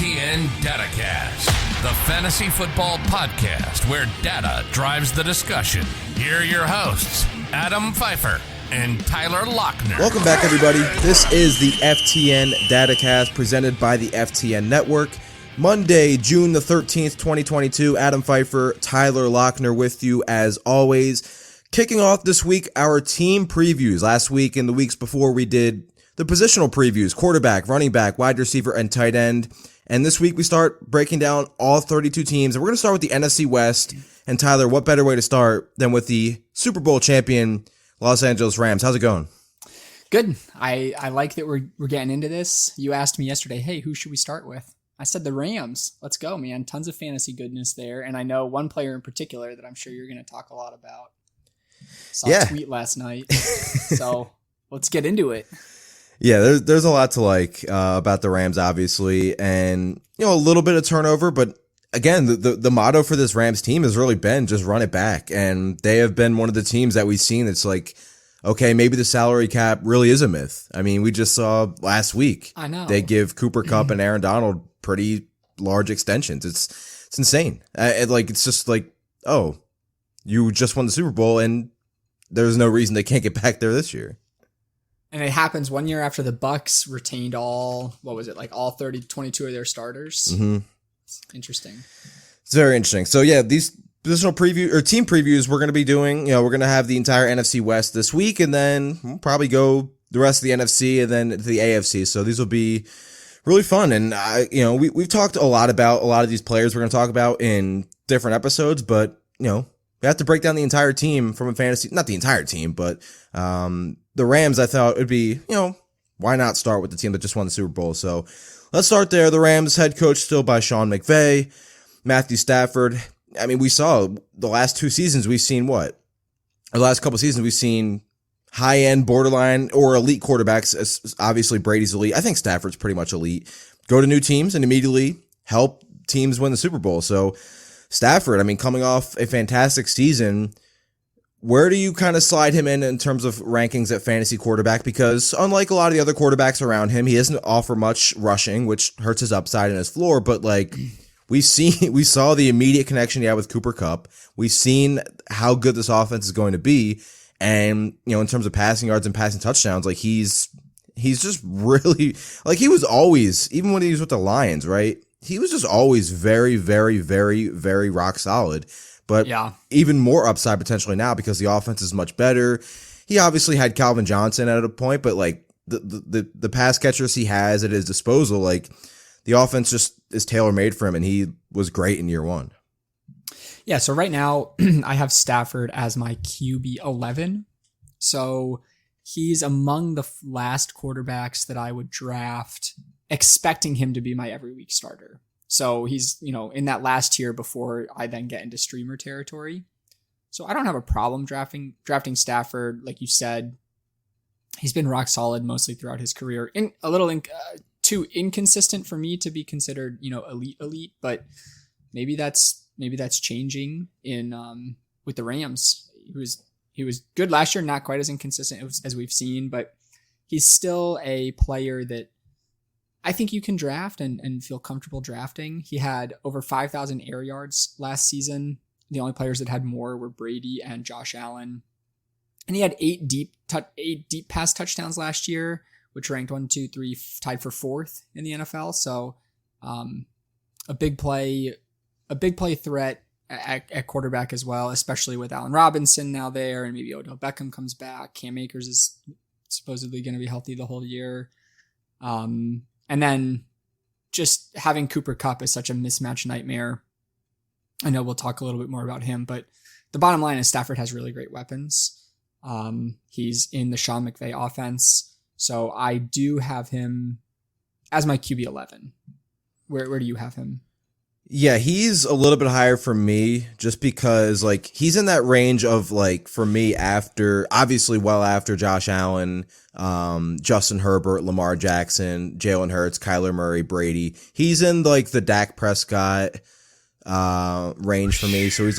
FTN DataCast, the fantasy football podcast where data drives the discussion. Here are your hosts, Adam Pfeifer and Tyler Loechner. Welcome back, everybody. This is the FTN DataCast presented by the FTN Network. Monday, June the 13th, 2022. Adam Pfeifer, Tyler Loechner with you as always. Kicking off this week, our team previews. Last week and the weeks before, we did the positional previews, quarterback, running back, wide receiver, and tight end. And this week we start breaking down all 32 teams. And we're going to start with the NFC West. And Tyler, what better way to start than with the Super Bowl champion Los Angeles Rams? How's it going? Good. I like that we're getting into this. You asked me yesterday, hey, who should we start with? I said the Rams. Let's go, man. Tons of fantasy goodness there. And I know one player in particular that I'm sure you're going to talk a lot about. Saw a tweet last night. So let's get into it. Yeah, there's a lot to like about the Rams, obviously, and a little bit of turnover. But again, the motto for this Rams team has really been just run it back, and they have been one of the teams that we've seen that's like, okay, maybe the salary cap really is a myth. I mean, we just saw last week. I know they give Cooper Kupp and Aaron Donald pretty large extensions. It's insane. It's just like, oh, you just won the Super Bowl, and there's no reason they can't get back there this year. And it happens 1 year after the Bucks retained all 22 of their starters. Mm-hmm. It's interesting. It's very interesting. So yeah, these positional preview or team previews we're going to be doing, we're going to have the entire NFC West this week, and then we'll probably go the rest of the NFC and then the AFC. So these will be really fun. And we've talked a lot about a lot of these players we're going to talk about in different episodes, but we have to break down the entire team from a fantasy, not the entire team, but the Rams, I thought it would be, why not start with the team that just won the Super Bowl? So let's start there. The Rams head coach still by Sean McVay, Matthew Stafford. I mean, we saw the last two seasons, we've seen what? The last couple seasons, we've seen high-end, borderline, or elite quarterbacks. Obviously, Brady's elite. I think Stafford's pretty much elite. Go to new teams and immediately help teams win the Super Bowl. So Stafford, I mean, coming off a fantastic season, where do you kind of slide him in terms of rankings at fantasy quarterback? Because unlike a lot of the other quarterbacks around him, he doesn't offer much rushing, which hurts his upside and his floor. But we saw the immediate connection he had with Cooper Kupp. We've seen how good this offense is going to be. And, in terms of passing yards and passing touchdowns, he's just really, he was always, even when he was with the Lions, right? He was just always very, very, very, very rock solid. But even more upside potentially now because the offense is much better. He obviously had Calvin Johnson at a point, but the pass catchers he has at his disposal, the offense just is tailor-made for him, and he was great in year one. Yeah, so right now I have Stafford as my QB 11. So he's among the last quarterbacks that I would draft expecting him to be my every week starter. So he's, in that last tier before I then get into streamer territory. So I don't have a problem drafting Stafford. Like you said, he's been rock solid mostly throughout his career. Too inconsistent for me to be considered, elite, but maybe that's changing in with the Rams. He was good last year, not quite as inconsistent as we've seen, but he's still a player that I think you can draft and feel comfortable drafting. He had over 5,000 air yards last season. The only players that had more were Brady and Josh Allen. And he had 8 deep pass touchdowns last year, which ranked 1, 2, 3, tied for 4th in the NFL. So a big play threat at quarterback as well, especially with Allen Robinson now there, and maybe Odell Beckham comes back. Cam Akers is supposedly going to be healthy the whole year. And then just having Cooper Kupp is such a mismatch nightmare. I know we'll talk a little bit more about him, but the bottom line is Stafford has really great weapons. He's in the Sean McVay offense. So I do have him as my QB 11. Where do you have him? Yeah, he's a little bit higher for me just because he's in that range of for me after Josh Allen, Justin Herbert, Lamar Jackson, Jalen Hurts, Kyler Murray, Brady. He's in the Dak Prescott range for me. So he's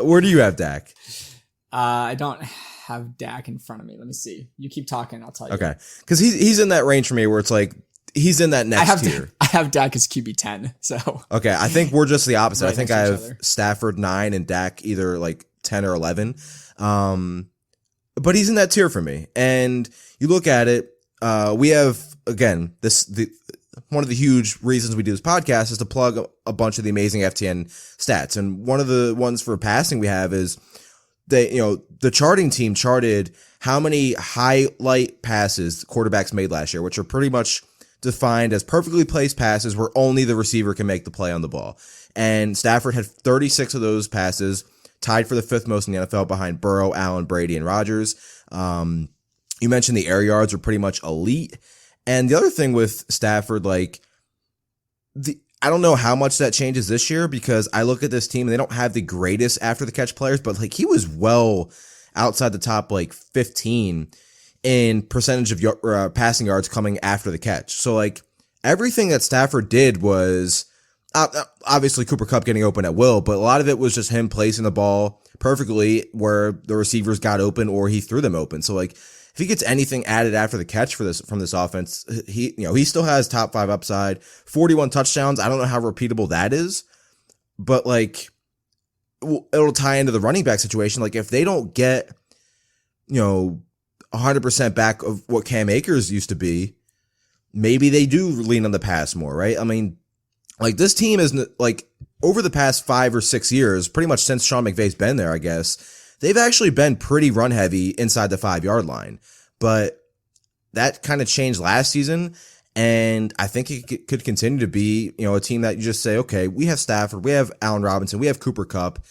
where do you have Dak? I don't have Dak in front of me. Let me see. You keep talking. I'll tell you. Okay. Cause he's in that range for me where it's he's in that next tier. I have Dak as QB 10. So okay, I think we're just the opposite. Right I think I have Stafford 9 and Dak either like 10 or 11. But he's in that tier for me. And you look at it, we have again one of the huge reasons we do this podcast is to plug a bunch of the amazing FTN stats. And one of the ones for passing we have is the charting team charted how many highlight passes quarterbacks made last year, which are pretty much defined as perfectly placed passes where only the receiver can make the play on the ball. And Stafford had 36 of those passes, tied for the 5th most in the NFL behind Burrow, Allen, Brady, and Rodgers. You mentioned the air yards were pretty much elite. And the other thing with Stafford, I don't know how much that changes this year because I look at this team and they don't have the greatest after the catch players, but he was well outside the top 15 in percentage of passing yards coming after the catch. So everything that Stafford did was obviously Cooper Kupp getting open at will, but a lot of it was just him placing the ball perfectly where the receivers got open or he threw them open. So if he gets anything added after the catch from this offense, he still has top 5 upside, 41 touchdowns. I don't know how repeatable that is, but it'll tie into the running back situation. If they don't get, 100% back of what Cam Akers used to be, maybe they do lean on the pass more, right? I mean, this team is over the past 5 or 6 years, pretty much since Sean McVay's been there, I guess, they've actually been pretty run heavy inside the 5-yard line, but that kind of changed last season. And I think it could continue to be, a team that you just say, okay, we have Stafford, we have Allen Robinson, we have Cooper Kupp.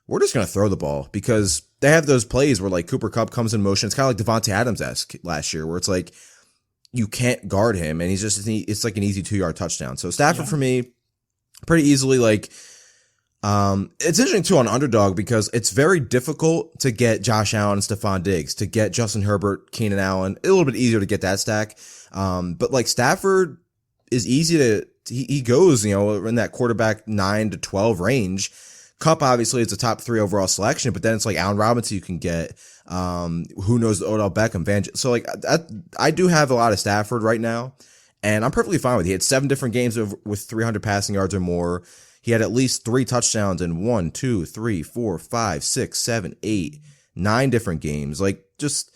We're just going to throw the ball because they have those plays where Cooper Kupp comes in motion. It's kind of like Devontae Adams-esque last year where it's you can't guard him and it's like an easy 2-yard touchdown. So Stafford for me, pretty easily it's interesting too on Underdog because it's very difficult to get Josh Allen and Stephon Diggs, to get Justin Herbert, Keenan Allen, a little bit easier to get that stack. But Stafford is easy he goes, in that quarterback 9 to 12 range. Kupp obviously is a top 3 overall selection, but then it's Allen Robinson you can get. Who knows Odell Beckham, so I do have a lot of Stafford right now, and I'm perfectly fine with it. He had 7 different games with 300 passing yards or more. He had at least 3 touchdowns in 1, 2, 3, 4, 5, 6, 7, 8, 9 different games. Just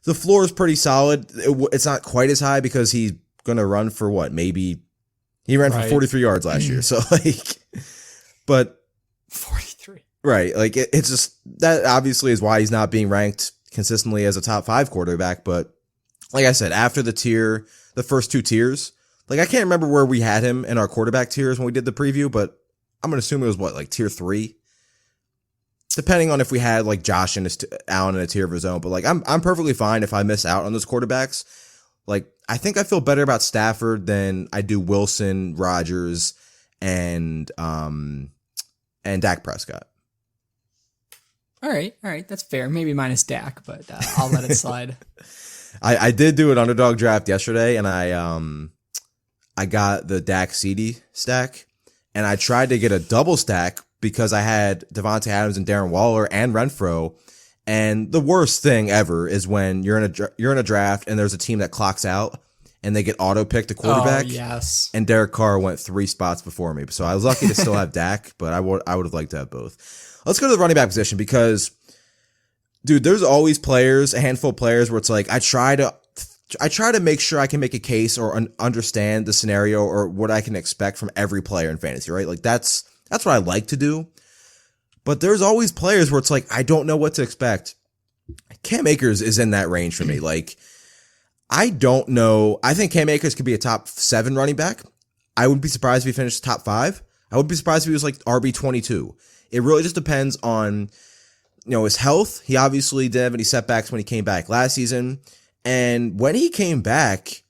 the floor is pretty solid. It's not quite as high because he's gonna run for maybe he ran for 43 yards last year. So but 43. Right. It's just that obviously is why he's not being ranked consistently as a top 5 quarterback. But like I said, after the first 2 tiers, I can't remember where we had him in our quarterback tiers when we did the preview, but I'm going to assume it was tier 3, depending on if we had Josh and Allen in a tier of his own. But I'm perfectly fine if I miss out on those quarterbacks. I think I feel better about Stafford than I do Wilson, Rodgers, and Dak Prescott. All right. That's fair. Maybe minus Dak, but I'll let it slide. I did do an Underdog draft yesterday, and I got the Dak CD stack, and I tried to get a double stack because I had Devontae Adams and Darren Waller and Renfro. And the worst thing ever is when you're in a draft and there's a team that clocks out and they get auto picked a quarterback. Oh, yes. And Derek Carr went 3 spots before me, so I was lucky to still have Dak, but I would have liked to have both. Let's go to the running back position because, dude, there's always a handful of players where it's I try to make sure I can make a case or understand the scenario or what I can expect from every player in fantasy, right? That's what I like to do. But there's always players where it's I don't know what to expect. Cam Akers is in that range for me. I don't know. I think Cam Akers could be a top 7 running back. I wouldn't be surprised if he finished top 5. I wouldn't be surprised if he was RB22. It really just depends on, his health. He obviously didn't have any setbacks when he came back last season. And when he came back,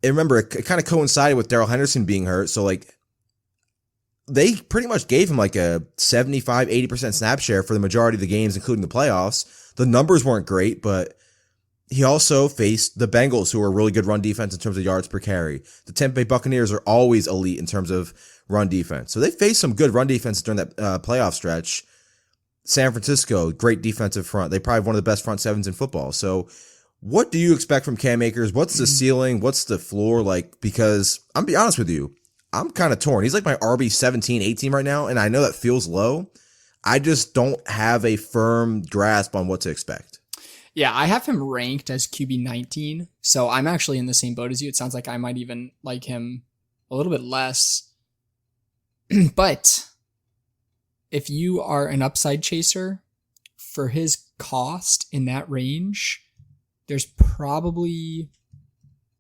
remember, it kind of coincided with Daryl Henderson being hurt. So, they pretty much gave him a 75, 80% snap share for the majority of the games, including the playoffs. The numbers weren't great, but he also faced the Bengals, who are a really good run defense in terms of yards per carry. The Tampa Bay Buccaneers are always elite in terms of run defense. So they faced some good run defense during that playoff stretch. San Francisco, great defensive front. They probably have one of the best front sevens in football. So What do you expect from Cam Akers? What's the ceiling? What's the floor? Like, because I'm be honest with you, I'm kind of torn. He's like my RB 17, 18 right now, and I know that feels low. I just don't have a firm grasp on what to expect. Yeah, I have him ranked as QB 19, so I'm actually in the same boat as you. It sounds like I might even like him a little bit less. But if you are an upside chaser, for his cost in that range, there's probably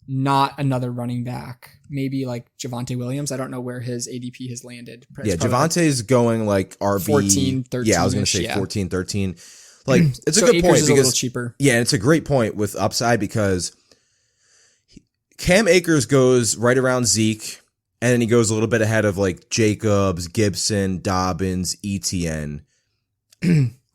not another running back. Maybe like Javonte Williams. I don't know where his ADP has landed. Yeah, Javonte's going like RB 14, 13. Yeah, I was going to say 14, 13. Like, it's a good Akers point is because a little cheaper. Yeah, and it's a great point with upside because Cam Akers goes right around Zeke, and then he goes a little bit ahead of like Jacobs, Gibson, Dobbins, ETN.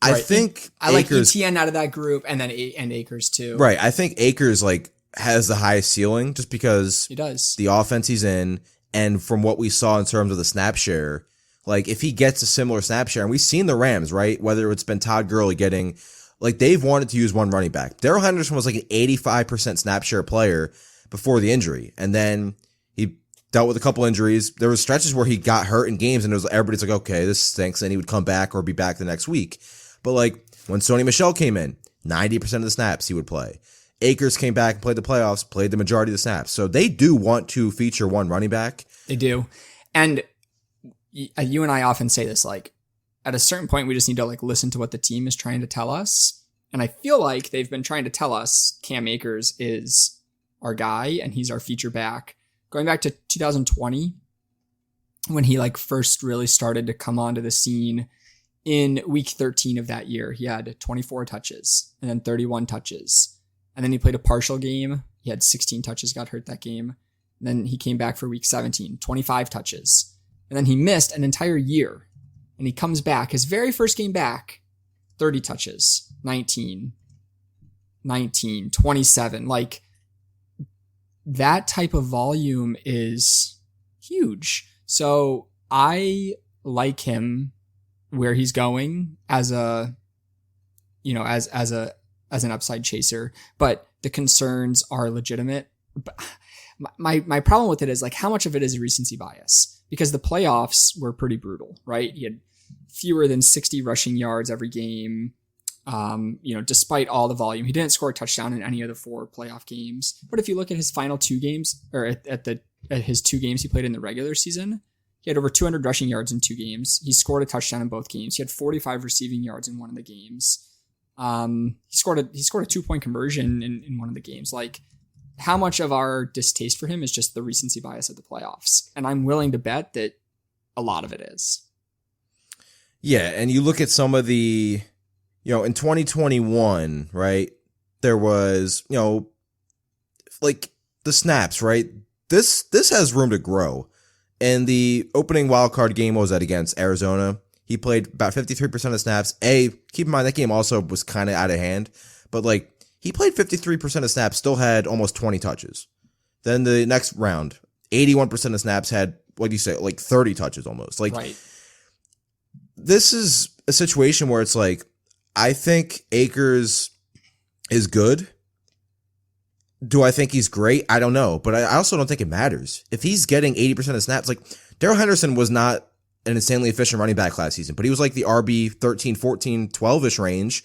I think I like Akers, ETN out of that group, and then Akers too. Right, I think Akers like has the highest ceiling just because He does. the offense he's in, and from what we saw in terms of the snap share. Like, if he gets a similar snap share, and we've seen the Rams, right? Whether it's been Todd Gurley getting, like, they've wanted to use one running back. Daryl Henderson was like an 85% snap share player before the injury. And then he dealt with a couple injuries. There were stretches where he got hurt in games, and it was everybody's like, okay, this stinks. And he would come back or be back the next week. But, like, when Sony Michel came in, 90% of the snaps he would play. Akers came back and played the playoffs, played the majority of the snaps. So they do want to feature one running back. They do. And you and I often say this, like, at a certain point, we just need to like listen to what the team is trying to tell us. And I feel like they've been trying to tell us Cam Akers is our guy and he's our feature back. Going back to 2020, when he like first really started to come onto the scene in week 13 of that year, he had 24 touches and then 31 touches. And then he played a partial game. He had 16 touches, got hurt that game. And then he came back for week 17, 25 touches. And then he missed an entire year. And he comes back. His very first game back, 30 touches, 19, 27. Like, that type of volume is huge. So I like him where he's going as a, you know, as an upside chaser. But the concerns are legitimate. But my problem with it is like how much of it is recency bias. Because the playoffs were pretty brutal, right? He had fewer than 60 rushing yards every game. Despite all the volume, he didn't score a touchdown in any of the 4 playoff games. But if you look at his final 2 games, or at his 2 games he played in the regular season, he had over 200 rushing yards in 2 games. He scored a touchdown in both games. He had 45 receiving yards in one of the games. He scored a 2-point conversion in one of the games. Like, how much of our distaste for him is just the recency bias of the playoffs? And I'm willing to bet that a lot of it is. Yeah, and you look at some of the, in 2021, right, there was, like the snaps, right? This has room to grow. In the opening wildcard game, what was that against Arizona? He played about 53% of snaps. Keep in mind that game also was kind of out of hand, but like, he played 53% of snaps, still had almost 20 touches. Then the next round, 81% of snaps had, what do you say, like 30 touches almost. Like, right. This is a situation where it's like, I think Akers is good. Do I think he's great? I don't know, but I also don't think it matters. If he's getting 80% of snaps, like Daryl Henderson was not an insanely efficient running back last season, but he was like the RB 13, 14, 12-ish range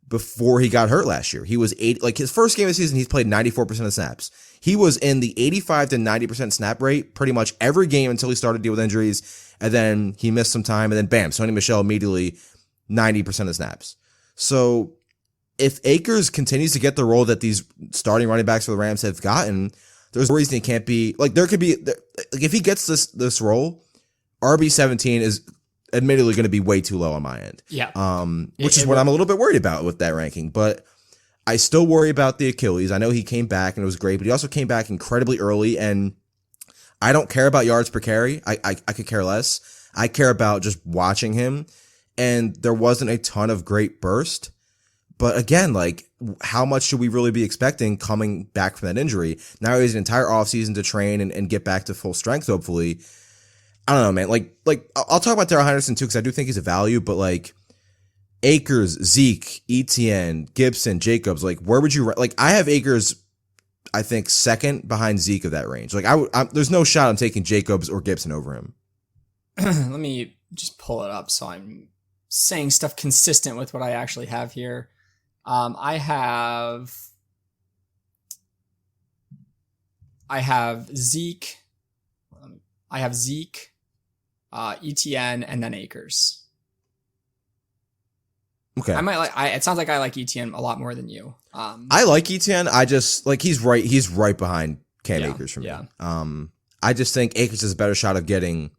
before he got hurt last year. He was his first game of the season, he's played 94% of snaps. He was in the 85 to 90% snap rate pretty much every game until he started to deal with injuries. And then he missed some time and then bam, Sony Michel immediately 90% of snaps. So if Akers continues to get the role that these starting running backs for the Rams have gotten, there's a reason he can't be like, there could be, like if he gets this role, RB 17 is admittedly going to be way too low on my end. Yeah. Which is what I'm a little bit worried about with that ranking, but I still worry about the Achilles. I know he came back and it was great, but he also came back incredibly early, and I don't care about yards per carry. I could care less. I care about just watching him, and there wasn't a ton of great burst. But again, like, how much should we really be expecting coming back from that injury? Now he has an entire offseason to train and get back to full strength, hopefully. I don't know, man. Like I'll talk about Daryl Henderson too, because I do think he's a value, but like, Akers, Zeke, ETN, Gibson, Jacobs, like where would you like? I have Akers, I think second behind Zeke of that range. Like there's no shot I'm taking Jacobs or Gibson over him. Let me just pull it up so I'm saying stuff consistent with what I actually have here. I have Zeke. I have Zeke, ETN, and then Akers. Okay. It sounds like I like ETN a lot more than you. I like ETN. I just like he's right behind Cam Akers for me. Yeah. I just think Akers has a better shot of getting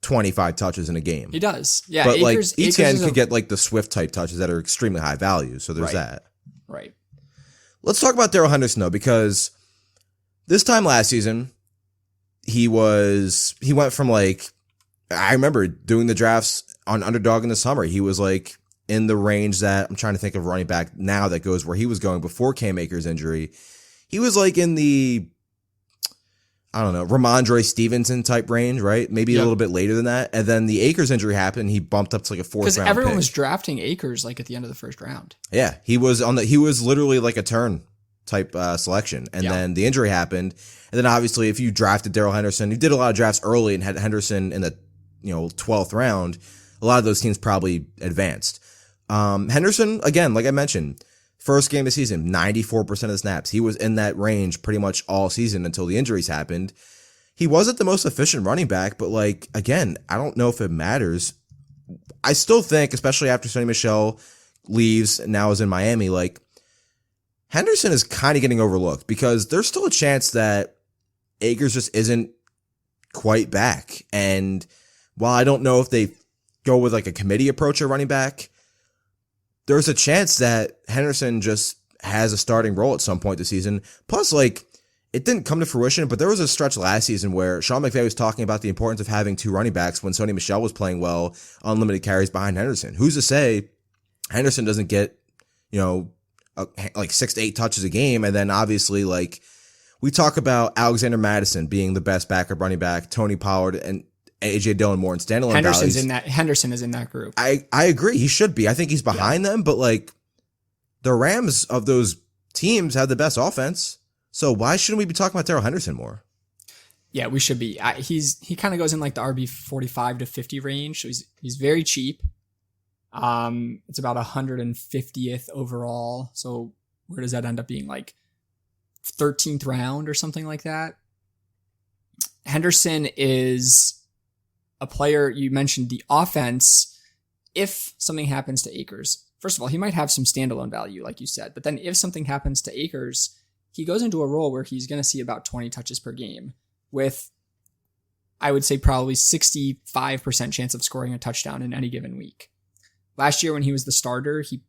25 touches in a game. He does. Yeah. But Akers, ETN could get like the Swift type touches that are extremely high value. So there's that. Right. Let's talk about Daryl Henderson though, because this time last season, he went from like, I remember doing the drafts on Underdog in the summer. He was like in the range that I'm trying to think of running back now that goes where he was going before Cam Akers' injury. He was like in the, I don't know, Ramondre Stevenson type range, right? Maybe a little bit later than that. And then the Akers injury happened. He bumped up to like a 4th round because everyone pick. was drafting Akers like at the end of the first round. Yeah, he was literally like a turn type selection. And then the injury happened. And then obviously if you drafted Daryl Henderson, you did a lot of drafts early and had Henderson in the 12th round, a lot of those teams probably advanced. Henderson, again, like I mentioned, first game of the season, 94% of the snaps. He was in that range pretty much all season until the injuries happened. He wasn't the most efficient running back, but like, again, I don't know if it matters. I still think, especially after Sonny Michel leaves and now is in Miami, like Henderson is kind of getting overlooked because there's still a chance that Akers just isn't quite back. And while I don't know if they go with like a committee approach at running back, there's a chance that Henderson just has a starting role at some point this season. Plus, like, it didn't come to fruition, but there was a stretch last season where Sean McVay was talking about the importance of having two running backs when Sonny Michel was playing well on limited carries behind Henderson. Who's to say Henderson doesn't get, like 6 to 8 touches a game? And then obviously, like, we talk about Alexander Mattison being the best backup running back, Tony Pollard and AJ Dillon more in standalone values. Henderson is in that group. I agree. He should be. I think he's behind them, but like the Rams of those teams have the best offense. So why shouldn't we be talking about Daryl Henderson more? Yeah, we should be. He kind of goes in like the RB 45 to 50 range. So he's very cheap. It's about 150th overall. So where does that end up being? Like 13th round or something like that. Henderson is a player. You mentioned the offense. If something happens to Akers, first of all, he might have some standalone value, like you said. But then if something happens to Akers, he goes into a role where he's going to see about 20 touches per game with, I would say, probably 65% chance of scoring a touchdown in any given week. Last year when he was the starter, he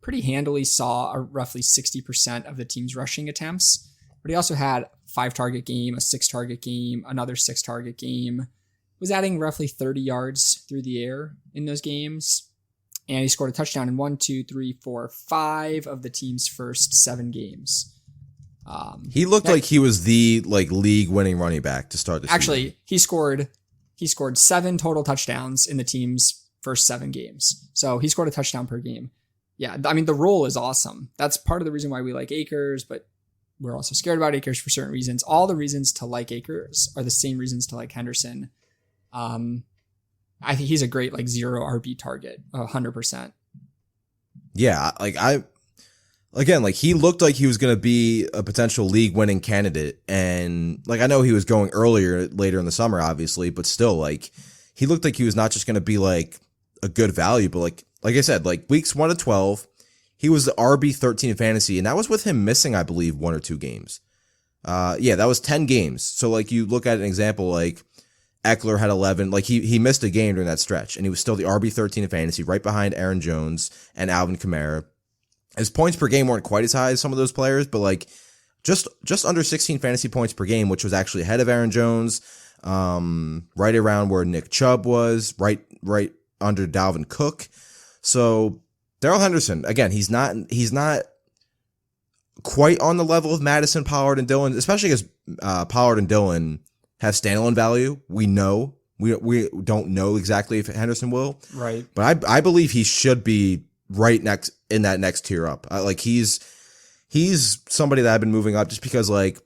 pretty handily saw a roughly 60% of the team's rushing attempts, but he also had a 5-target game, a 6-target game, another 6-target game, was adding roughly 30 yards through the air in those games. And he scored a touchdown in 5 of the team's first 7 games. He looked like he was the league winning running back to start the season. Actually, he scored 7 total touchdowns in the team's first 7 games. So he scored a touchdown per game. Yeah, I mean, the role is awesome. That's part of the reason why we like Akers, but we're also scared about Akers for certain reasons. All the reasons to like Akers are the same reasons to like Henderson. I think he's a great zero RB target, 100%. Yeah, he looked like he was going to be a potential league winning candidate. And I know he was going later in the summer, obviously, but still he looked like he was not just going to be a good value, but like I said, weeks 1 to 12, he was the RB 13 fantasy. And that was with him missing, I believe, 1 or 2 games. That was 10 games. So you look at an example, Eckler had 11. He missed a game during that stretch, and he was still the RB 13 in fantasy, right behind Aaron Jones and Alvin Kamara. His points per game weren't quite as high as some of those players, but just under 16 fantasy points per game, which was actually ahead of Aaron Jones, right around where Nick Chubb was, right under Dalvin Cook. So Daryl Henderson, again, he's not quite on the level of Madison, Pollard, and Dillon, especially because Pollard and Dillon have standalone value. We know. We don't know exactly if Henderson will. Right. But I believe he should be right next in that next tier up. Like he's somebody that I've been moving up just because like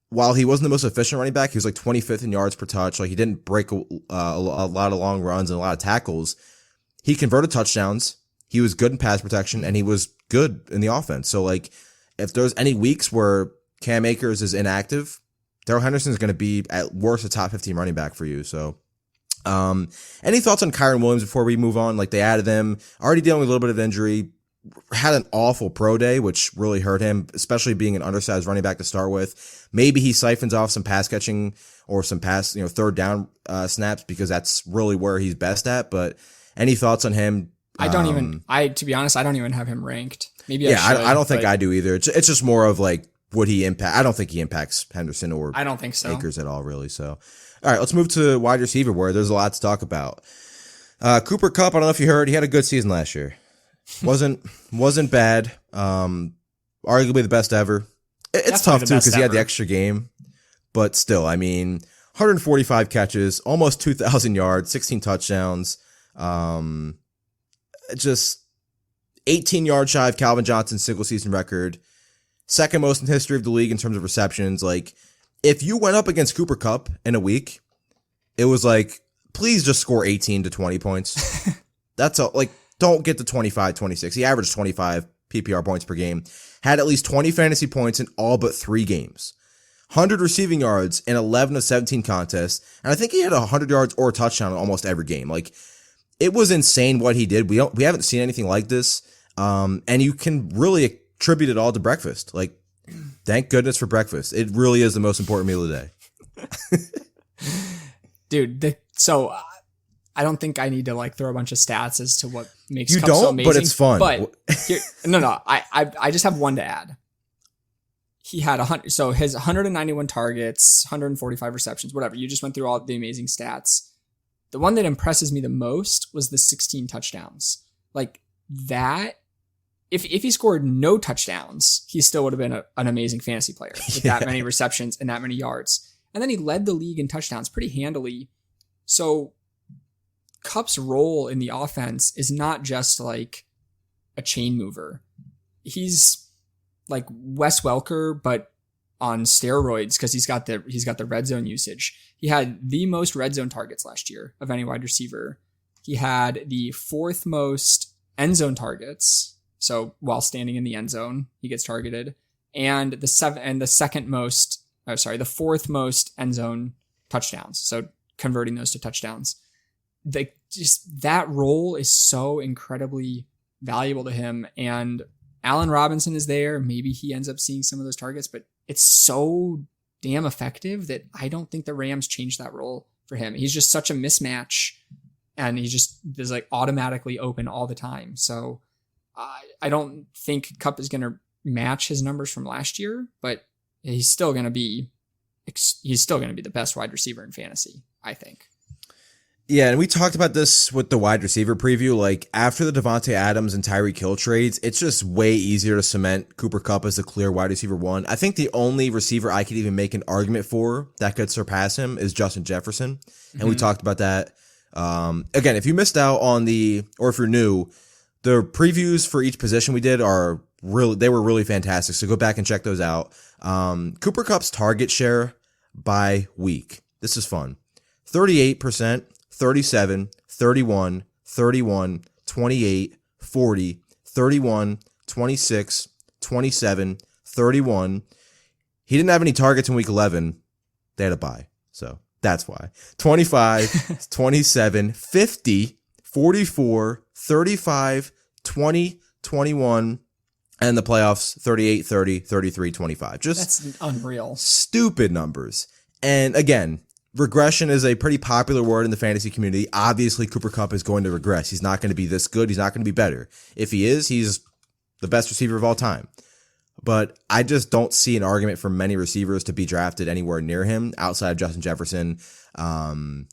while he wasn't the most efficient running back, he was like 25th in yards per touch. Like he didn't break a lot of long runs and a lot of tackles. He converted touchdowns. He was good in pass protection and he was good in the offense. So like if there's any weeks where Cam Akers is inactive, Daryl Henderson is going to be at worst a top 15 running back for you. So, any thoughts on Kyron Williams before we move on? Like they added him, already dealing with a little bit of injury, had an awful pro day, which really hurt him, especially being an undersized running back to start with. Maybe he siphons off some pass catching or some pass, third down snaps because that's really where he's best at. But any thoughts on him? To be honest, I don't even have him ranked. Maybe I don't think I do either. It's just more of like, would he impact? I don't think he impacts Henderson or I don't think so. Akers at all, really. So, all right, let's move to wide receiver where there's a lot to talk about. Cooper Kupp, I don't know if you heard, he had a good season last year. Wasn't bad. Arguably the best ever. It's tough too because he had the extra game, but still, I mean, 145 catches, almost 2,000 yards, 16 touchdowns. Just 18 yards shy of Calvin Johnson's single season record. Second most in history of the league in terms of receptions. Like, if you went up against Cooper Kupp in a week, it was like, please just score 18 to 20 points. That's all. Like, don't get to 25, 26. He averaged 25 PPR points per game. Had at least 20 fantasy points in all but 3 games. 100 receiving yards in 11 of 17 contests. And I think he had 100 yards or a touchdown in almost every game. Like, it was insane what he did. We haven't seen anything like this. And you can really attribute it all to breakfast. Like, thank goodness for breakfast. It really is the most important meal of the day. Dude, so I don't think I need to like throw a bunch of stats as to what makes you Kupp don't, so amazing. but it's fun. But I just have one to add. He had his 191 targets, 145 receptions, whatever. You just went through all the amazing stats. The one that impresses me the most was the 16 touchdowns. Like that. If he scored no touchdowns, he still would have been an amazing fantasy player with that many receptions and that many yards. And then he led the league in touchdowns pretty handily. So Kupp's role in the offense is not just like a chain mover. He's like Wes Welker, but on steroids because he's got the red zone usage. He had the most red zone targets last year of any wide receiver. He had the 4th most end zone targets. So while standing in the end zone, he gets targeted, and the 4th most end zone touchdowns. So converting those to touchdowns. Just that role is so incredibly valuable to him. And Allen Robinson is there. Maybe he ends up seeing some of those targets, but it's so damn effective that I don't think the Rams changed that role for him. He's just such a mismatch, and he just is like automatically open all the time. So I don't think Kupp is going to match his numbers from last year, but he's still going to be the best wide receiver in fantasy, I think. Yeah, and we talked about this with the wide receiver preview. Like, after the Devontae Adams and Tyreek Hill trades, it's just way easier to cement Cooper Kupp as the clear wide receiver 1. I think the only receiver I could even make an argument for that could surpass him is Justin Jefferson. And we talked about that. Again, if you missed out on or if you're new, the previews for each position we did were really fantastic. So go back and check those out. Cooper Kupp's target share by week. This is fun. 38%, 37, 31, 31, 28, 40, 31, 26, 27, 31. He didn't have any targets in week 11. They had a bye. So that's why. 25, 27, 50, 44, 35, 20, 21, and the playoffs 38, 30, 33, 25. Just that's unreal. Stupid numbers. And again, regression is a pretty popular word in the fantasy community. Obviously, Cooper Kupp is going to regress. He's not going to be this good. He's not going to be better. If he is, he's the best receiver of all time. But I just don't see an argument for many receivers to be drafted anywhere near him outside of Justin Jefferson.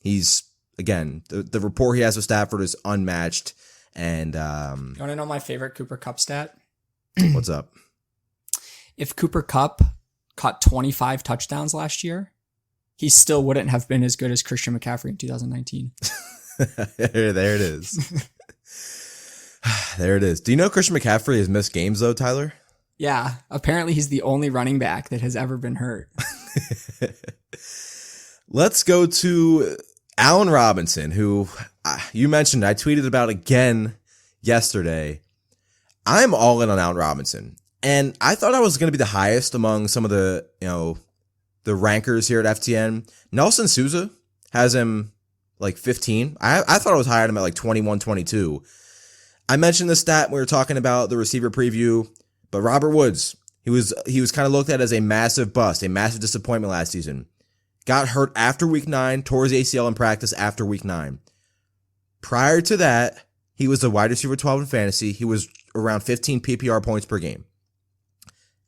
He's, again, the rapport he has with Stafford is unmatched. And you want to know my favorite Cooper Kupp stat? What's up? If Cooper Kupp caught 25 touchdowns last year, he still wouldn't have been as good as Christian McCaffrey in 2019. There it is. There it is. Do you know Christian McCaffrey has missed games though, Tyler? Yeah, apparently he's the only running back that has ever been hurt. Let's go to Allen Robinson, who you mentioned I tweeted about again yesterday. I'm all in on Allen Robinson. And I thought I was going to be the highest among some of the, the rankers here at FTN. Nelson Sousa has him like 15. I thought I was higher on him at like 21, 22. I mentioned the stat when we were talking about the receiver preview, but Robert Woods, he was kind of looked at as a massive bust, a massive disappointment last season. Got hurt after week 9, tore his ACL in practice after week 9. Prior to that, he was a wide receiver 12 in fantasy. He was around 15 PPR points per game.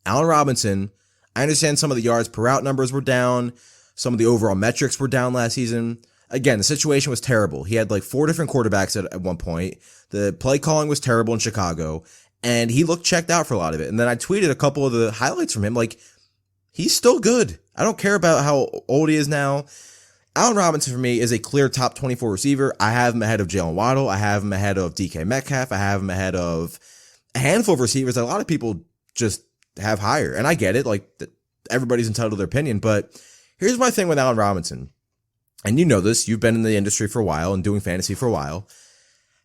Allen Robinson, I understand some of the yards per route numbers were down. Some of the overall metrics were down last season. Again, the situation was terrible. He had like 4 different quarterbacks at one point. The play calling was terrible in Chicago, and he looked checked out for a lot of it. And then I tweeted a couple of the highlights from him. Like, he's still good. I don't care about how old he is now. Allen Robinson for me is a clear top 24 receiver. I have him ahead of Jalen Waddle. I have him ahead of DK Metcalf. I have him ahead of a handful of receivers that a lot of people just have higher. And I get it. Like, everybody's entitled to their opinion. But here's my thing with Allen Robinson. And you know this. You've been in the industry for a while and doing fantasy for a while.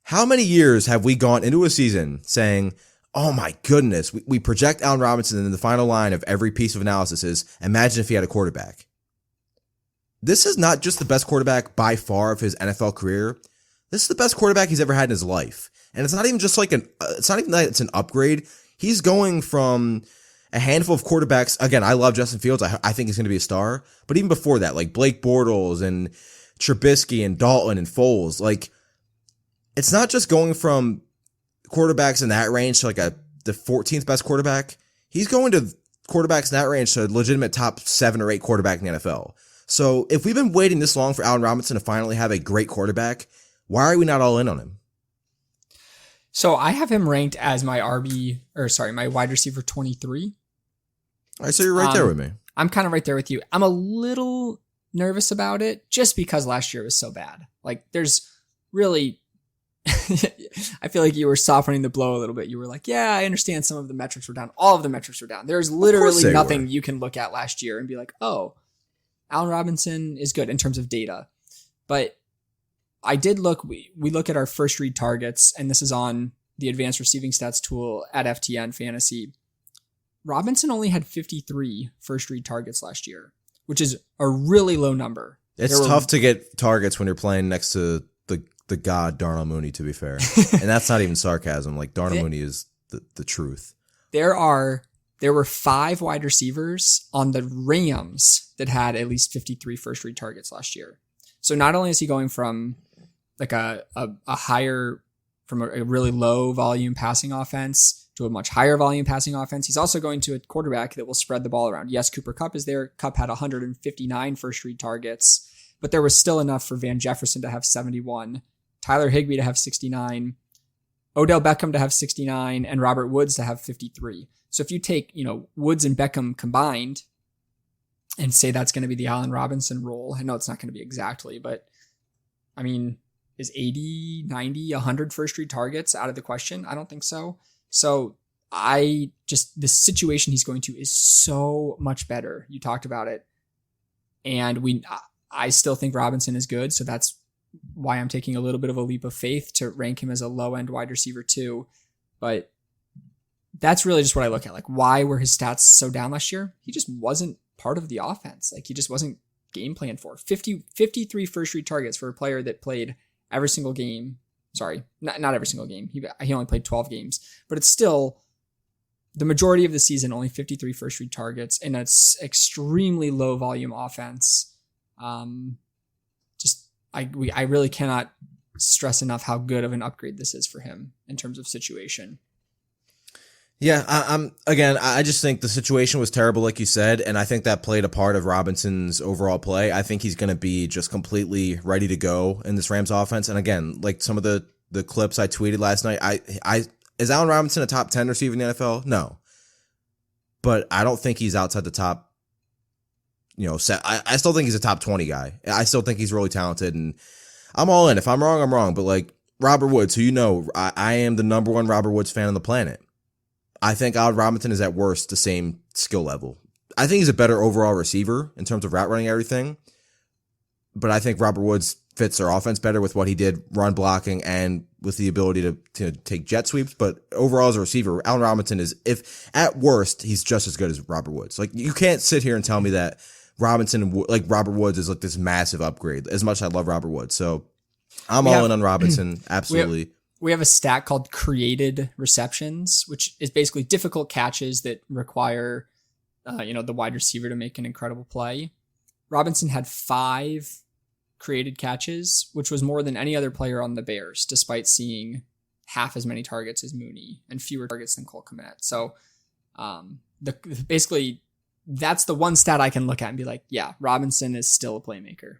How many years have we gone into a season saying, oh my goodness, we project Allen Robinson, and the final line of every piece of analysis is, imagine if he had a quarterback. This is not just the best quarterback by far of his NFL career. This is the best quarterback he's ever had in his life. And it's not even just like it's not even that it's an upgrade. He's going from a handful of quarterbacks. Again, I love Justin Fields. I think he's going to be a star. But even before that, like Blake Bortles and Trubisky and Dalton and Foles, like, it's not just going from quarterbacks in that range to like the 14th best quarterback. He's going to quarterbacks in that range to a legitimate top 7 or 8 quarterback in the NFL. So if we've been waiting this long for Allen Robinson to finally have a great quarterback, why are we not all in on him? So I have him ranked as my my wide receiver 23. All right, so you're right there with me. I'm kind of right there with you. I'm a little nervous about it just because last year was so bad. Like, there's really I feel like you were softening the blow a little bit. You were like, yeah, I understand some of the metrics were down. All of the metrics were down. There's literally nothing you can look at last year and be like, oh, Allen Robinson is good in terms of data. But I did look, we look at our first read targets, and this is on the advanced receiving stats tool at FTN Fantasy. Robinson only had 53 first read targets last year, which is a really low number. It's tough to get targets when you're playing next to the god Darnell Mooney, to be fair. And that's not even sarcasm. Like, Darnell Mooney is the truth. There were 5 wide receivers on the Rams that had at least 53 first read targets last year. So not only is he going from like a higher, from a really low volume passing offense to a much higher volume passing offense, he's also going to a quarterback that will spread the ball around. Yes, Cooper Kupp is there. Kupp had 159 first read targets, but there was still enough for Van Jefferson to have 71, Tyler Higby to have 69, Odell Beckham to have 69, and Robert Woods to have 53. So if you take, Woods and Beckham combined and say that's going to be the Allen Robinson role, I know it's not going to be exactly, but I mean, is 80, 90, 100 first read targets out of the question? I don't think so. So the situation he's going to is so much better. You talked about it. And I still think Robinson is good. So that's why I'm taking a little bit of a leap of faith to rank him as a low end wide receiver too. But that's really just what I look at. Like, why were his stats so down last year? He just wasn't part of the offense. Like, he just wasn't game planned for. 53 first read targets for a player that played every single game. Sorry, not every single game. He only played 12 games, but it's still the majority of the season, only 53 first read targets, and it's extremely low volume offense. I really cannot stress enough how good of an upgrade this is for him in terms of situation. Yeah, I just think the situation was terrible, like you said, and I think that played a part of Robinson's overall play. I think he's going to be just completely ready to go in this Rams offense. And again, like some of the clips I tweeted last night, is Allen Robinson a top 10 receiver in the NFL? No. But I don't think he's outside the top, I still think he's a top 20 guy. I still think he's really talented, and I'm all in. If I'm wrong, I'm wrong. But like, Robert Woods, who you know, I am the number one Robert Woods fan on the planet. I think Allen Robinson is at worst the same skill level. I think he's a better overall receiver in terms of route running, everything. But I think Robert Woods fits their offense better with what he did run blocking and with the ability to take jet sweeps. But overall as a receiver, Allen Robinson is, if at worst, he's just as good as Robert Woods. Like, you can't sit here and tell me that Robert Woods is like this massive upgrade, as much as I love Robert Woods. So I'm all in on Robinson. Absolutely. We have a stat called created receptions, which is basically difficult catches that require, the wide receiver to make an incredible play. Robinson had 5 created catches, which was more than any other player on the Bears, despite seeing half as many targets as Mooney and fewer targets than Cole Kmet. So basically, that's the one stat I can look at and be like, yeah, Robinson is still a playmaker.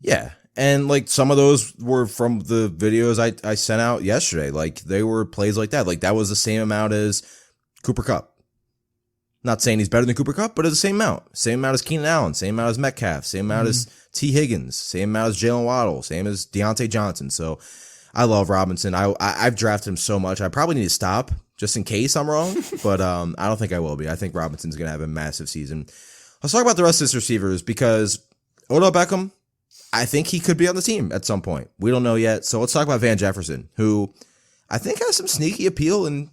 Yeah. And like some of those were from the videos I sent out yesterday. Like they were plays like that. Like that was the same amount as Cooper Kupp. Not saying he's better than Cooper Kupp, but it's the same amount. Same amount as Keenan Allen. Same amount as Metcalf. Same amount as T. Higgins. Same amount as Jalen Waddle. Same as Deontay Johnson. So I love Robinson. I've drafted him so much. I probably need to stop just in case I'm wrong. But I don't think I will be. I think Robinson's going to have a massive season. Let's talk about the rest of his receivers because Odell Beckham, I think he could be on the team at some point. We don't know yet. So let's talk about Van Jefferson, who I think has some sneaky appeal in,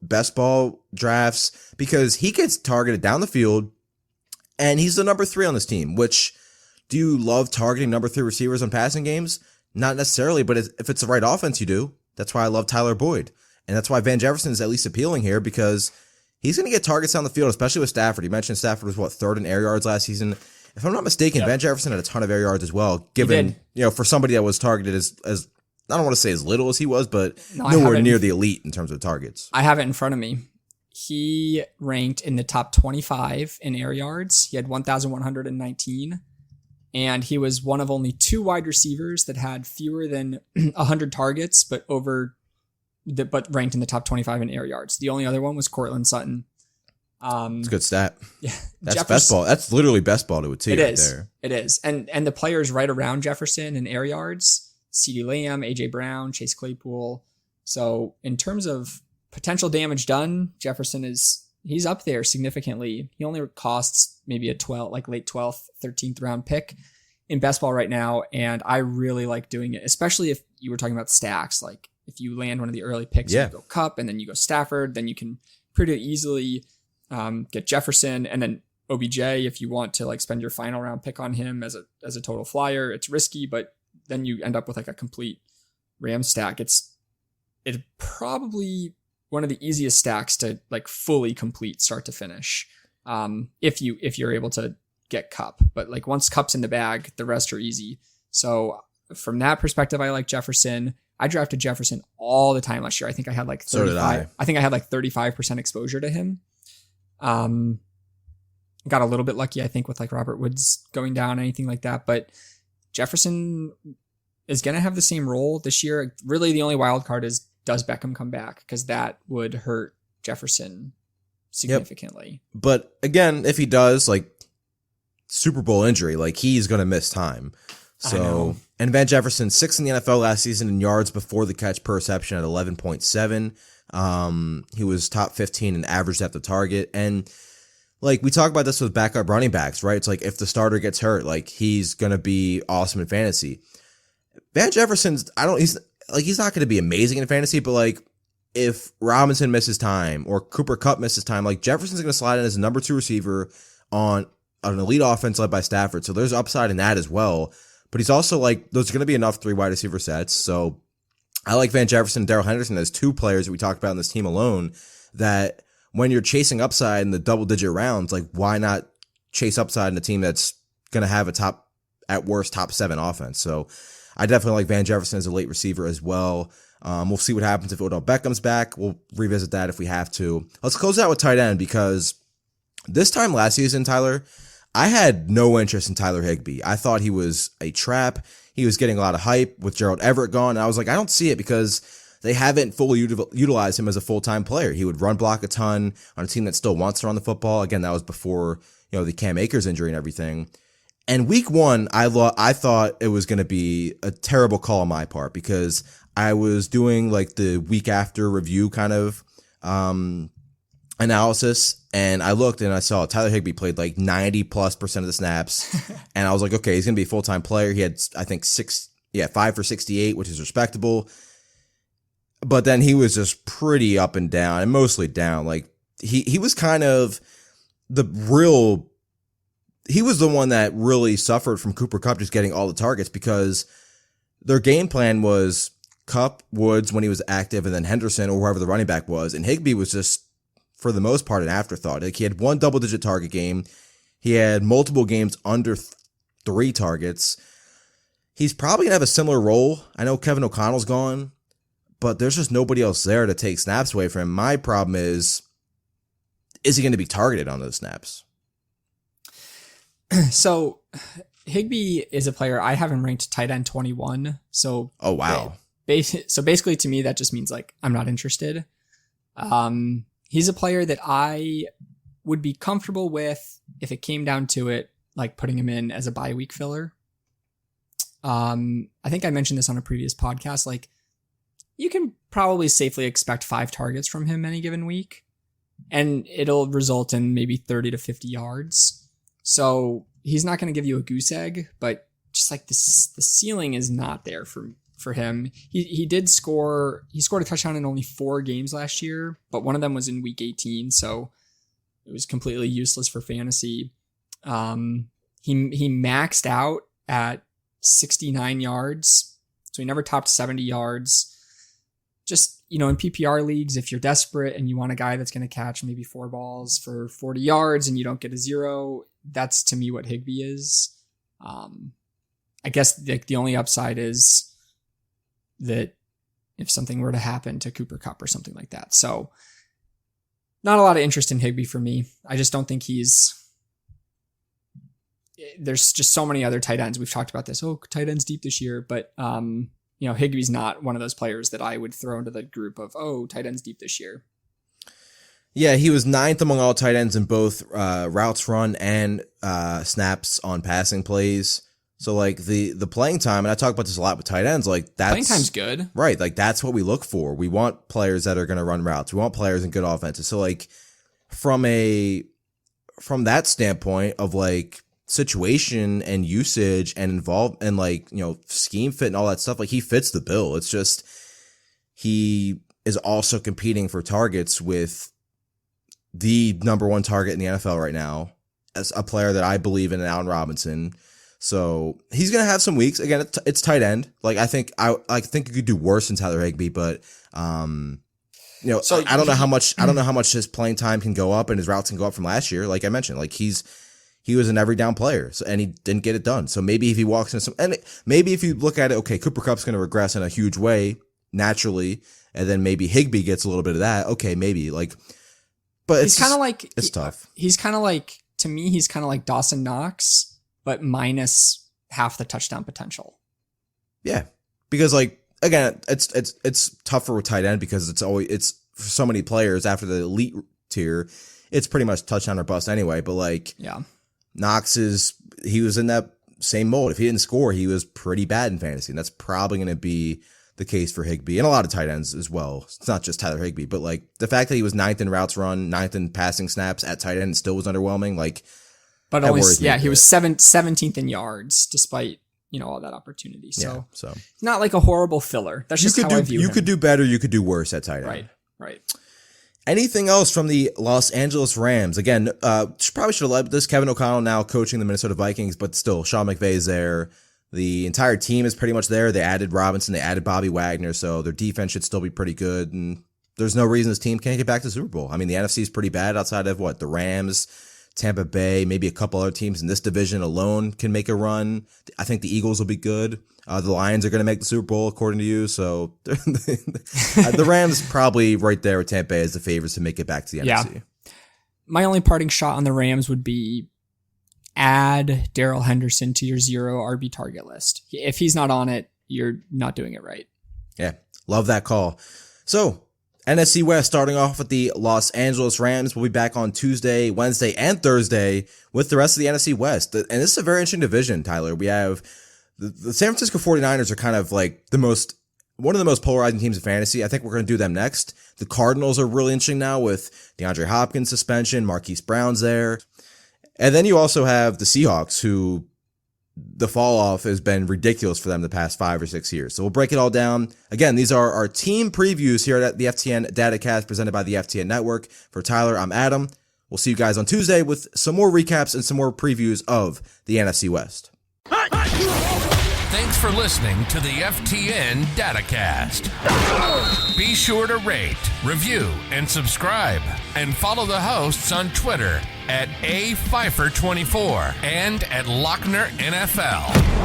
best ball drafts because he gets targeted down the field and he's the number 3 on this team, which do you love targeting number 3 receivers on passing games? Not necessarily, but if it's the right offense, you do. That's why I love Tyler Boyd. And that's why Van Jefferson is at least appealing here because he's going to get targets down the field, especially with Stafford. You mentioned Stafford was 3rd in air yards last season. If I'm not mistaken, Van Jefferson had a ton of air yards as well, given, for somebody that was targeted as I don't want to say as little as he was, but nowhere near the elite in terms of targets. I have it in front of me. He ranked in the top 25 in air yards. He had 1,119, and he was one of only 2 wide receivers that had fewer than 100 targets, but ranked in the top 25 in air yards. The only other one was Cortland Sutton. It's a good stat. Yeah, that's best ball. That's literally best ball to a T right there. It is. And the players right around Jefferson in air yards, CeeDee Lamb, AJ Brown, Chase Claypool. So in terms of potential damage done, Jefferson he's up there significantly. He only costs maybe a late 12th, 13th round pick in best ball right now. And I really like doing it, especially if you were talking about stacks. Like if you land one of the early picks, you go Kupp and then you go Stafford, then you can pretty easily get Jefferson and then OBJ if you want to spend your final round pick on him as a total flyer. It's risky, but then you end up with a complete Ram stack. It's probably one of the easiest stacks to fully complete start to finish. If you're able to get Kupp, but once Kupp's in the bag, the rest are easy. So from that perspective, I like Jefferson. I drafted Jefferson all the time last year. I think I had 35. So did I think I had 35% exposure to him. Got a little bit lucky, I think, with Robert Woods going down, anything like that. But Jefferson is going to have the same role this year. Really, the only wild card is, does Beckham come back? Because that would hurt Jefferson significantly. Yep. But again, if he does, Super Bowl injury, he's going to miss time. So, and Van Jefferson, 6th in the NFL last season in yards before the catch per reception at 11.7. He was top 15 in average depth of target. And we talk about this with backup running backs, right? It's if the starter gets hurt, he's going to be awesome in fantasy. Van Jefferson's, he's not going to be amazing in fantasy, but if Robinson misses time or Cooper Kupp misses time, Jefferson's going to slide in as a number 2 receiver on an elite offense led by Stafford. So there's upside in that as well. But he's also there's going to be enough 3 wide receiver sets. So I like Van Jefferson and Daryl Henderson as 2 players that we talked about in this team alone that when you're chasing upside in the double-digit rounds, why not chase upside in a team that's going to have a at worst, top 7 offense? So I definitely like Van Jefferson as a late receiver as well. We'll see what happens if Odell Beckham's back. We'll revisit that if we have to. Let's close out with tight end because this time last season, Tyler, I had no interest in Tyler Higby. I thought he was a trap. He was getting a lot of hype with Gerald Everett gone. And I was I don't see it because they haven't fully utilized him as a full-time player. He would run block a ton on a team that still wants to run the football. Again, that was before, the Cam Akers injury and everything. And week 1, I thought it was going to be a terrible call on my part because I was doing like the week after review kind of analysis, and I looked and I saw Tyler Higby played like 90+% of the snaps, and I was like, okay, he's going to be a full-time player. He had, I think, 5 for 68, which is respectable. But then he was just pretty up and down, and mostly down. Like he was kind of he was the one that really suffered from Cooper Kupp just getting all the targets because their game plan was Kupp, Woods when he was active, and then Henderson or whoever the running back was. And Higby was just, for the most part, an afterthought. Like he had 1 double-digit target game. He had multiple games under 3 targets. He's probably going to have a similar role. I know Kevin O'Connell's gone, but there's just nobody else there to take snaps away from him. My problem is he going to be targeted on those snaps? So Higby is a player I have him ranked tight end 21. So oh wow. So basically to me that just means like I'm not interested. He's a player that I would be comfortable with if it came down to it, like putting him in as a bye week filler. I think I mentioned this on a previous podcast. Like you can probably safely expect 5 targets from him any given week, and it'll result in maybe 30 to 50 yards. So he's not going to give you a goose egg, but just like the ceiling is not there for him. He scored a touchdown in only 4 games last year, but one of them was in week 18. So it was completely useless for fantasy. He maxed out at 69 yards. So he never topped 70 yards. Just, in PPR leagues, if you're desperate and you want a guy that's going to catch maybe 4 balls for 40 yards and you don't get a 0, that's to me what Higby is. I guess the only upside is that if something were to happen to Cooper Kupp or something like that. So not a lot of interest in Higby for me. I just don't think there's just so many other tight ends. We've talked about this. Oh, tight ends deep this year, but Higby's not one of those players that I would throw into the group of, tight ends deep this year. Yeah, he was 9th among all tight ends in both routes run and snaps on passing plays. So like the playing time, and I talk about this a lot with tight ends, like that's playing time's good. Right. Like that's what we look for. We want players that are going to run routes. We want players in good offenses. So like from that standpoint of like situation and usage and involved and like, scheme fit and all that stuff, like he fits the bill. It's just he is also competing for targets with the number 1 target in the NFL right now as a player that I believe in, Allen Robinson. So he's going to have some weeks. Again, it's tight end. Like I think you could do worse than Tyler Higby, but so I don't know how much his playing time can go up and his routes can go up from last year. Like I mentioned, like he was an every down player, and he didn't get it done. So maybe if he walks into maybe if you look at it, okay, Cooper Kupp's going to regress in a huge way naturally, and then maybe Higby gets a little bit of that. Okay, maybe but it's kind of like it's tough. He's kind of like, to me, he's kind of like Dawson Knox, but minus half the touchdown potential. Yeah, because like again, it's tougher with tight end because it's for so many players after the elite tier, it's pretty much touchdown or bust anyway. But like, yeah, Knox he was in that same mold. If he didn't score, he was pretty bad in fantasy, and that's probably going to be the case for Higby and a lot of tight ends as well. It's not just Tyler Higby, but like the fact that he was 9th in routes run, 9th in passing snaps at tight end and still was underwhelming. Like, but only, he was 17th in yards despite, all that opportunity. So not like a horrible filler. That's just how I view him. You could do better. You could do worse at tight end. Right. Anything else from the Los Angeles Rams? Again, probably should have led this. Kevin O'Connell now coaching the Minnesota Vikings, but still Sean McVay is there. The entire team is pretty much there. They added Robinson. They added Bobby Wagner. So their defense should still be pretty good. And there's no reason this team can't get back to the Super Bowl. I mean, the NFC is pretty bad outside of the Rams, Tampa Bay, maybe a couple other teams in this division alone can make a run. I think the Eagles will be good. The Lions are going to make the Super Bowl, according to you. So the Rams probably right there with Tampa Bay as the favorites to make it back to the NFC. My only parting shot on the Rams would be add Daryl Henderson to your 0 RB target list. If he's not on it, you're not doing it right. Yeah, love that call. So NFC West, starting off with the Los Angeles Rams. We'll be back on Tuesday, Wednesday, and Thursday with the rest of the NFC West. And this is a very interesting division, Tyler. We have the San Francisco 49ers are kind of like one of the most polarizing teams in fantasy. I think we're going to do them next. The Cardinals are really interesting now with DeAndre Hopkins suspension. Marquise Brown's there. And then you also have the Seahawks, who the fall off has been ridiculous for them the past 5 or 6 years. So we'll break it all down. Again, these are our team previews here at the FTN DataCast presented by the FTN Network. For Tyler, I'm Adam. We'll see you guys on Tuesday with some more recaps and some more previews of the NFC West. Thanks for listening to the FTN DataCast. Be sure to rate, review, and subscribe. And follow the hosts on Twitter at Pfeifer24 and at Loechner NFL.